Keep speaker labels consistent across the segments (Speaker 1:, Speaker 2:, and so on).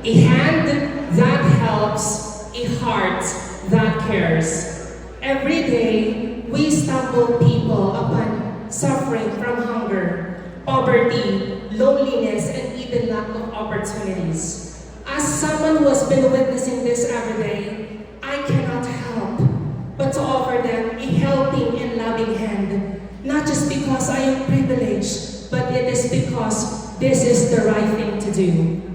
Speaker 1: A hand that helps, a heart that cares. Every day, we stumble people upon suffering from hunger, poverty, loneliness, and even lack of opportunities. As someone who has been witnessing this every day, I cannot help but to offer them a helping and loving hand, not just because I am privileged, but it is because this is the right thing to do.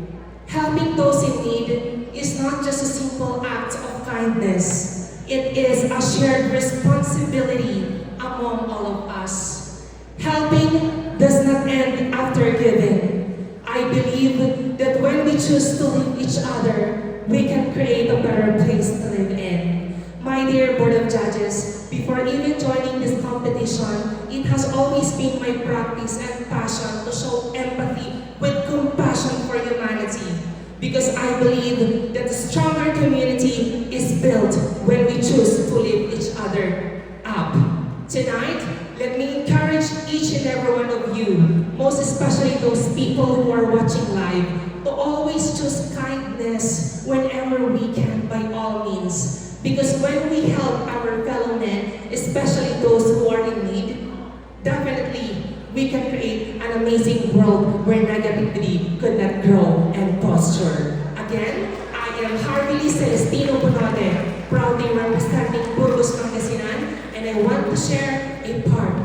Speaker 1: Helping those in need is not just a simple act of kindness. It is a shared responsibility among all of us. Helping does not end after giving. I believe that when we choose to live each other, we can create a better place to live in. My dear Board of Judges, before even joining this competition, it has always been my practice and passion to show empathy with compassion for humanity. Because I believe that a stronger community is built when we choose to lift each other up. Tonight, let me encourage each and every one of you, most especially those people who are watching live, to always choose kindness whenever we can by all means. Because when we help our fellow men, especially those who are in need, definitely we can create an amazing world where negativity could not grow and prosper. Again, I am Harvey Celestino Bunote, proudly representing Burgos Pangasinan, and I want to share a part